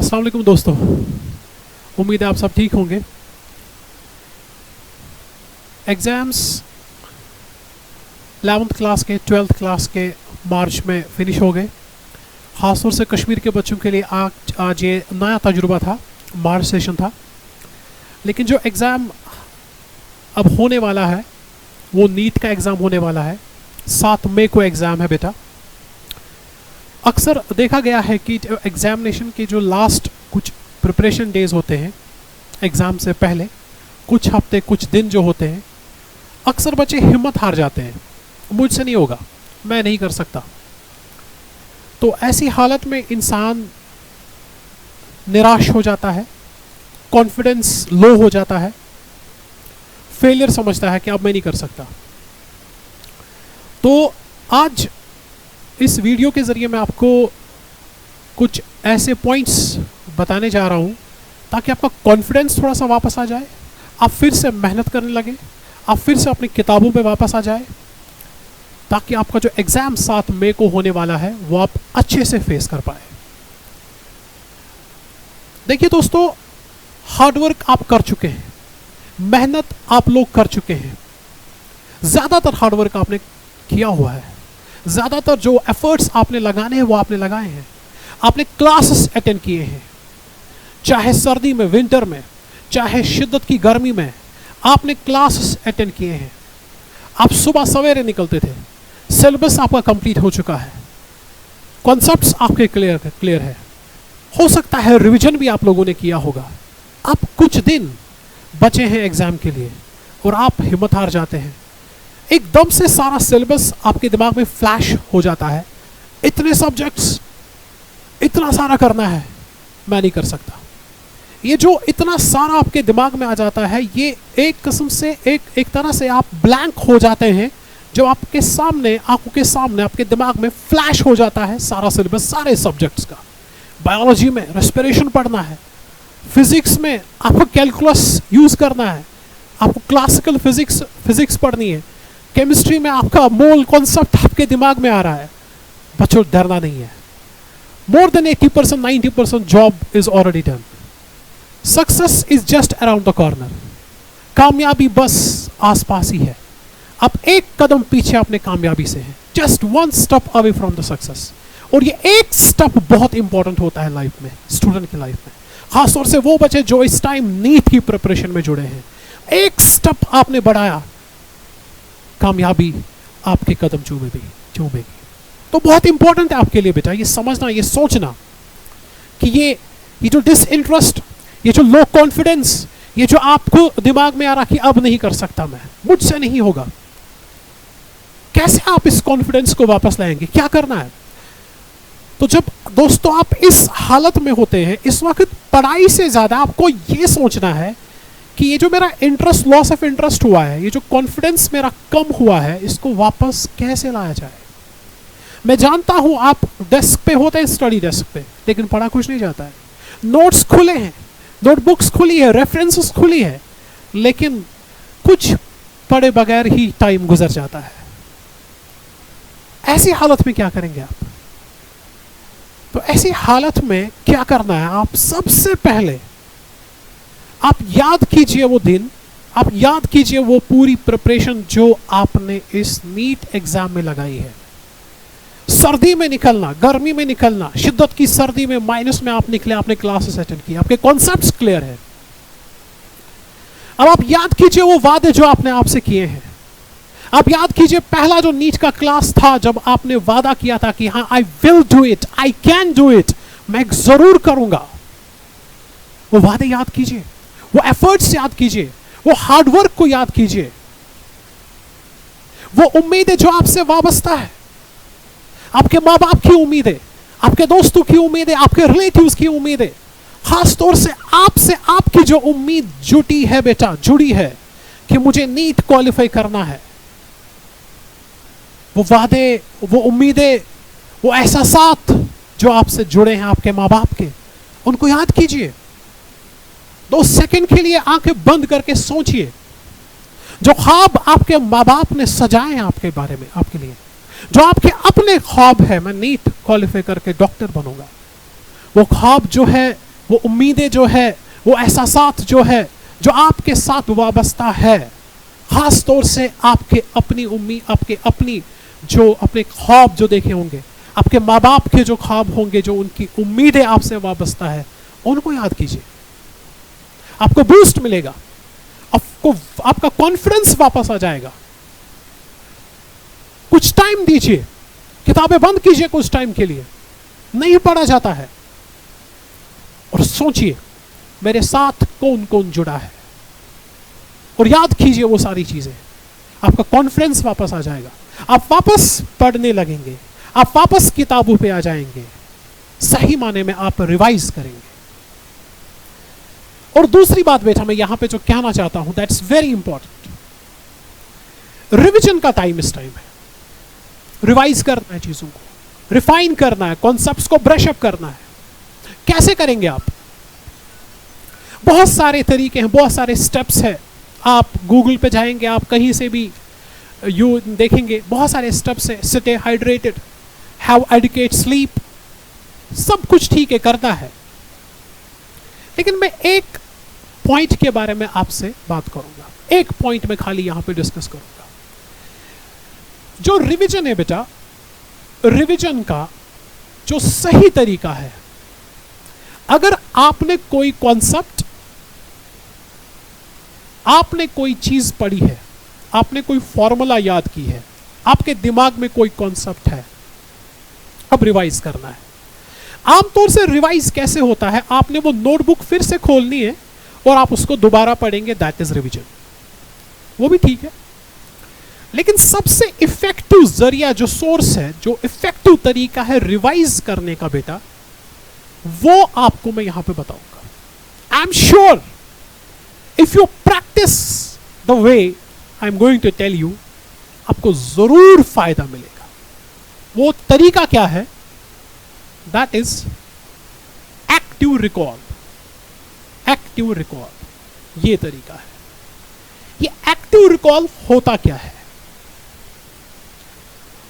अस्सलाम वालेकुम दोस्तों, उम्मीद है आप सब ठीक होंगे। एग्ज़ाम्स 11th क्लास के 12th क्लास के मार्च में फिनिश हो गए। ख़ासतौर से कश्मीर के बच्चों के लिए आज ये नया तजुर्बा था, मार्च सेशन था। लेकिन जो एग्ज़ाम अब होने वाला है वो नीट का एग्ज़ाम होने वाला है। 7 मई को एग्ज़ाम है बेटा। अक्सर देखा गया है कि एग्ज़ामिनेशन के जो लास्ट कुछ प्रिपरेशन डेज होते हैं एग्ज़ाम से पहले, कुछ हफ्ते कुछ दिन जो होते हैं, अक्सर बच्चे हिम्मत हार जाते हैं, मुझसे नहीं होगा, मैं नहीं कर सकता। तो ऐसी हालत में इंसान निराश हो जाता है, कॉन्फिडेंस लो हो जाता है, फेलियर समझता है कि अब मैं नहीं कर सकता। तो आज इस वीडियो के ज़रिए मैं आपको कुछ ऐसे पॉइंट्स बताने जा रहा हूँ ताकि आपका कॉन्फिडेंस थोड़ा सा वापस आ जाए, आप फिर से मेहनत करने लगे, आप फिर से अपनी किताबों पे वापस आ जाए, ताकि आपका जो एग्ज़ाम 7 मई को होने वाला है वो आप अच्छे से फेस कर पाए। देखिए दोस्तों, हार्डवर्क आप कर चुके हैं, मेहनत आप लोग कर चुके हैं, ज़्यादातर हार्डवर्क आपने किया हुआ है, ज़्यादातर जो एफर्ट्स आपने लगाने हैं वो आपने लगाए हैं। आपने क्लासेस अटेंड किए हैं, चाहे सर्दी में, विंटर में, चाहे शिद्दत की गर्मी में, आपने क्लासेस अटेंड किए हैं। आप सुबह सवेरे निकलते थे, सिलेबस आपका कंप्लीट हो चुका है, कॉन्सेप्ट्स आपके क्लियर है, हो सकता है रिवीजन भी आप लोगों ने किया होगा। अब कुछ दिन बचे हैं एग्ज़ाम के लिए और आप हिम्मत हार जाते हैं। एकदम से सारा सिलेबस आपके दिमाग में फ्लैश हो जाता है, इतने सब्जेक्ट्स, इतना सारा करना है, मैं नहीं कर सकता। ये जो इतना सारा आपके दिमाग में आ जाता है, ये एक किस्म से एक तरह से आप ब्लैंक हो जाते हैं। जो आपके सामने, आंखों के सामने, आपके दिमाग में फ्लैश हो जाता है सारा सिलेबस, सारे सब्जेक्ट्स का। बायोलॉजी में रेस्पिरेशन पढ़ना है, फिजिक्स में आपको कैलकुलस यूज़ करना है, आपको क्लासिकल फिजिक्स पढ़नी है, केमिस्ट्री में आपका मोल कॉन्सेप्ट आपके दिमाग में आ रहा है। बच्चों, डरना नहीं है। More than 80% 90% job is already done. Success is just around the corner. कामयाबी बस आसपास ही है। आप एक कदम पीछे अपने कामयाबी से हैं, just 1 step away from the success. और ये एक स्टेप बहुत इंपॉर्टेंट होता है लाइफ में, स्टूडेंट की लाइफ में, खासतौर से वो बच्चे जो इस टाइम नीट की प्रिपरेशन में जुड़े हैं। एक स्टेप आपने बढ़ाया, कामयाबी आपके कदम चूमेगी। तो बहुत इंपॉर्टेंट है आपके लिए बेटा ये समझना, ये सोचना कि ये जो डिसइंटरेस्ट, ये जो लो कॉन्फिडेंस, ये जो आपको दिमाग में आ रहा कि अब नहीं कर सकता, मैं, मुझसे नहीं होगा, कैसे आप इस कॉन्फिडेंस को वापस लाएंगे, क्या करना है? तो जब दोस्तों आप इस हालत में होते हैं, इस वक्त पढ़ाई से ज्यादा आपको ये सोचना है कि ये जो मेरा इंटरेस्ट, लॉस ऑफ इंटरेस्ट हुआ है, ये जो कॉन्फिडेंस मेरा कम हुआ है, इसको वापस कैसे लाया जाए। मैं जानता हूं आप डेस्क पे होते हैं, स्टडी डेस्क पे, लेकिन पढ़ा कुछ नहीं जाता है। नोट्स खुले हैं, नोटबुक्स खुली है, रेफरेंसेस खुली है, लेकिन कुछ पढ़े बगैर ही टाइम गुजर जाता है। ऐसी हालत में क्या करेंगे आप? तो ऐसी हालत में क्या करना है? आप सबसे पहले आप याद कीजिए वो दिन, आप याद कीजिए वो पूरी प्रिपरेशन जो आपने इस नीट एग्जाम में लगाई है। सर्दी में निकलना, गर्मी में निकलना, शिद्दत की सर्दी में, माइनस में आप निकले, आपने क्लासेस अटेंड की, आपके कॉन्सेप्ट्स क्लियर है। अब आप याद कीजिए वो वादे जो आपने आपसे किए हैं। आप याद कीजिए पहला जो नीट का क्लास था, जब आपने वादा किया था कि हाँ, I will do it, I can do it, मैं जरूर करूंगा। वो वादे याद कीजिए, वो एफर्ट्स याद कीजिए, वो हार्डवर्क को याद कीजिए, वो उम्मीदें जो आपसे वाबस्ता है, आपके माँ बाप की उम्मीदें, आपके दोस्तों की उम्मीदें, आपके रिलेटिव्स की उम्मीदें, खासतौर से आपसे आपकी जो उम्मीद जुड़ी है बेटा, जुड़ी है कि मुझे नीट क्वालिफाई करना है, वो वादे, वो उम्मीदें, वो एहसासात जो आपसे जुड़े हैं आपके माँ बाप के, उनको याद कीजिए। 2 सेकंड के लिए आंखें बंद करके सोचिए, जो ख्वाब आपके माँ बाप ने सजाए हैं आपके बारे में, आपके लिए, जो आपके अपने ख्वाब है, मैं नीट क्वालिफाई करके डॉक्टर बनूंगा, वो ख्वाब जो है वो उम्मीदें जो है, वो एहसासात जो है, जो आपके साथ वाबस्ता है, खास तौर से आपके अपनी आपके अपनी जो अपने ख्वाब जो देखे होंगे, आपके माँ बाप के जो ख्वाब होंगे, जो उनकी उम्मीदें आपसे वाबस्ता है, उनको याद कीजिए। आपको बूस्ट मिलेगा, आपको आपका कॉन्फिडेंस वापस आ जाएगा। कुछ टाइम दीजिए, किताबें बंद कीजिए कुछ टाइम के लिए, नहीं पढ़ा जाता है, और सोचिए मेरे साथ कौन कौन जुड़ा है, और याद कीजिए वो सारी चीजें। आपका कॉन्फिडेंस वापस आ जाएगा, आप वापस पढ़ने लगेंगे, आप वापस किताबों पे आ जाएंगे, सही माने में आप रिवाइज करेंगे। और दूसरी बात बेटा मैं यहां पे जो कहना चाहता हूं, दैट्स वेरी इंपॉर्टेंट, रिवीजन का टाइम इस टाइम है। रिवाइज करना है, चीजों को रिफाइन करना है, कॉन्सेप्ट्स को ब्रश अप करना है। कैसे करेंगे आप? बहुत सारे तरीके हैं, बहुत सारे स्टेप्स हैं। आप गूगल पे जाएंगे, आप कहीं से भी यू देखेंगे, बहुत सारे स्टेप्स है। Stay hydrated, have adequate sleep, सब कुछ ठीक है, करना है। लेकिन मैं एक पॉइंट के बारे में आपसे बात करूंगा, एक पॉइंट में खाली यहां पे डिस्कस करूंगा। जो रिवीजन है बेटा, रिवीजन का जो सही तरीका है, अगर आपने कोई कॉन्सेप्ट, आपने कोई चीज पढ़ी है, आपने कोई फॉर्मूला याद की है, आपके दिमाग में कोई कॉन्सेप्ट है, अब रिवाइज करना है। आमतौर से रिवाइज कैसे होता है? आपने वो नोटबुक फिर से खोलनी है और आप उसको दोबारा पढ़ेंगे, दैट इज रिवीजन। वो भी ठीक है, लेकिन सबसे इफेक्टिव जरिया, जो सोर्स है, जो इफेक्टिव तरीका है रिवाइज करने का बेटा, वो आपको मैं यहां पे बताऊंगा। I am sure if you practice the way I am going to tell you, आपको जरूर फायदा मिलेगा। वो तरीका क्या है? That is active recall. Active recall ये तरीका है। ये एक्टिव रिकॉल होता क्या है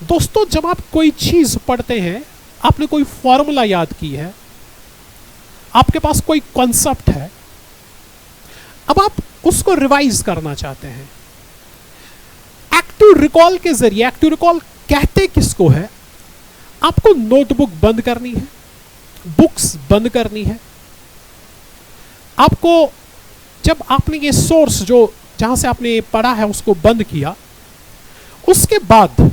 दोस्तों? जब आप कोई चीज पढ़ते हैं, आपने कोई फॉर्मूला याद की है, आपके पास कोई कॉन्सेप्ट है, अब आप उसको रिवाइज करना चाहते हैं। एक्टिव रिकॉल के जरिए, एक्टिव रिकॉल कहते किसको है? आपको नोटबुक बंद करनी है, बुक्स बंद करनी है। आपको जब आपने ये सोर्स जो जहां से आपने पढ़ा है उसको बंद किया, उसके बाद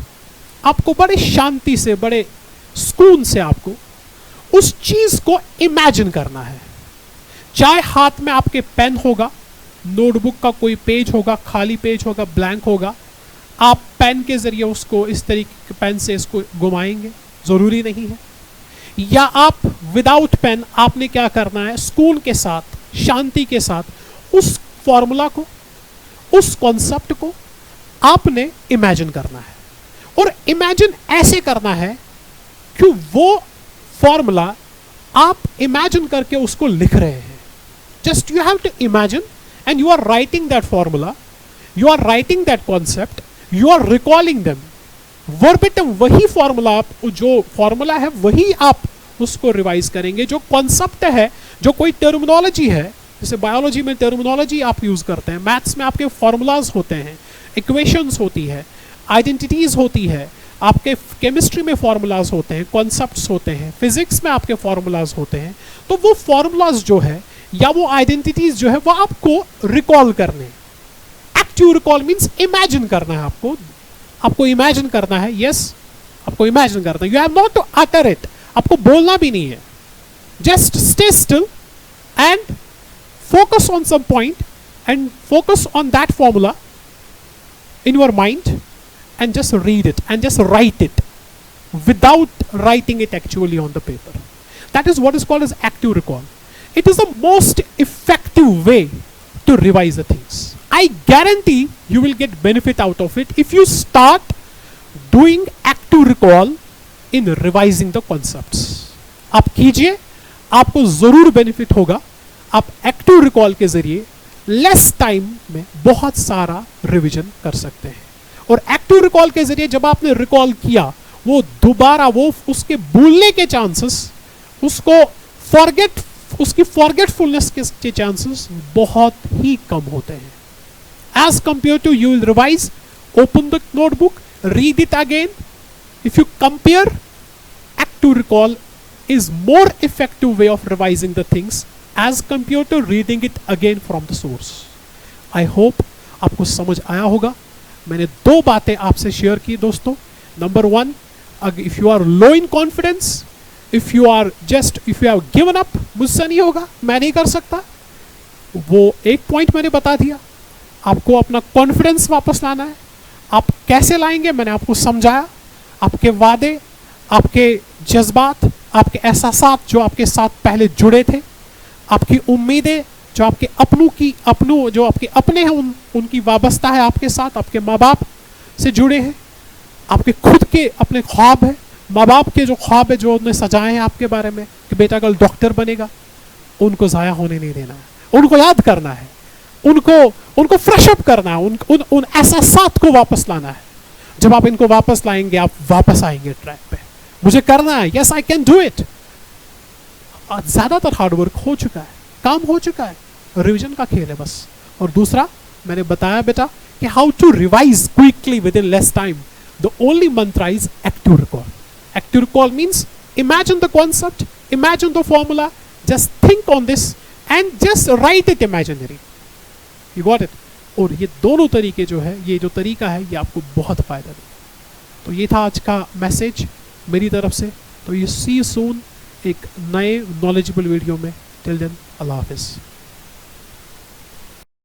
आपको बड़े शांति से, बड़े सुकून से आपको उस चीज को इमेजिन करना है। चाहे हाथ में आपके पेन होगा, नोटबुक का कोई पेज होगा, खाली पेज होगा, ब्लैंक होगा, आप पेन के जरिए उसको इस तरीके के पेन से इसको घुमाएंगे, जरूरी नहीं है। या आप विदाउट पेन, आपने क्या करना है? सुकून के साथ, शांति के साथ उस फॉर्मूला को, उस कॉन्सेप्ट को आपने इमेजिन करना है। और इमेजिन ऐसे करना है कि वो फॉर्मूला आप इमेजिन करके उसको लिख रहे हैं। Just you have to imagine and you are writing that formula, you are writing that concept, you are recalling them verbatim. वही फॉर्मूला, आप जो फॉर्मूला है वही आप उसको रिवाइज करेंगे। जो कॉन्सेप्ट है, जो कोई टर्मिनोलॉजी है, जैसे बायोलॉजी में टर्मिनोलॉजी आप यूज करते हैं, मैथ्स में आपके फॉर्मूलाज होते हैं, इक्वेशंस होती है, आइडेंटिटीज होती है, आपके केमिस्ट्री में फॉर्मूलाज होते हैं, कॉन्सेप्ट्स होते हैं, फिजिक्स में आपके फॉर्मूलाज होते हैं। तो वो फॉर्मूलाज जो है या वो आइडेंटिटीज जो है वो आपको रिकॉल करने। एक्टिव रिकॉल मींस इमेजिन करना है आपको, आपको इमेजिन करना है। यस, आपको इमेजिन करना है। You have not to utter it, आपको बोलना भी नहीं है। Just stay still and focus on some point and focus on that formula in your mind and just read it and just write it without writing it actually on the paper. That is what is called as active recall. It is the most effective way to revise the things. I guarantee you will get benefit out of it if you start doing active recall in revising the concepts. आप कीजिए, आपको जरूर benefit होगा। आप active recall के जरिए less time में बहुत सारा रिवीजन कर सकते हैं। और एक्टिव रिकॉल के जरिए जब आपने रिकॉल किया, वो दोबारा वो उसके भूलने के चांसेस, उसको फॉरगेट उसकी फॉरगेटफुलनेस के चांसेस बहुत ही कम होते हैं. As compare to you will revise, open the notebook, read it again. If you compare, act to recall is more effective way of revising the things as compared to reading it again from the source. I hope आपको समझ आया होगा. मैंने दो बातें आपसे share की दोस्तों. Number one, if you are low in confidence, if you have given up, मुझसे नहीं होगा, मैं नहीं कर सकता, वो एक पॉइंट मैंने बता दिया. आपको अपना कॉन्फिडेंस वापस लाना है. आप कैसे लाएंगे मैंने आपको समझाया. आपके वादे, आपके जज्बात, आपके एहसासात जो आपके साथ पहले जुड़े थे, आपकी उम्मीदें जो आपके जो आपके अपने हैं, उनकी वाबस्ता है आपके साथ, आपके माँ बाप से जुड़े हैं. आपके खुद के अपने ख्वाब है, माँ बाप के जो ख्वाब है जो उन्होंने सजाए हैं आपके बारे में कि बेटा कल डॉक्टर बनेगा, उनको ज़ाया होने नहीं देना है. उनको याद करना है, उनको फ्रेश अप करना है, उन एहसासात को वापस लाना है. जब आप इनको वापस लाएंगे, आप वापस आएंगे ट्रैक पे. मुझे करना है, yes I can do it. ज्यादातर हार्डवर्क हो चुका है, काम हो चुका है, रिवीजन का खेल है बस. और दूसरा मैंने बताया बेटा कि how to revise quickly within less time. The only mantra is active recall. Active recall means imagine the concept, imagine the formula, just think on this and just write it imaginary. You got it. और ये दोनों तरीके जो है, ये जो तरीका है, ये आपको बहुत फायदा देगा. तो ये था आज का मैसेज मेरी तरफ से. तो ये सी सून एक नए नॉलेजेबल वीडियो में. टिल देन, अल्लाह हाफिज़.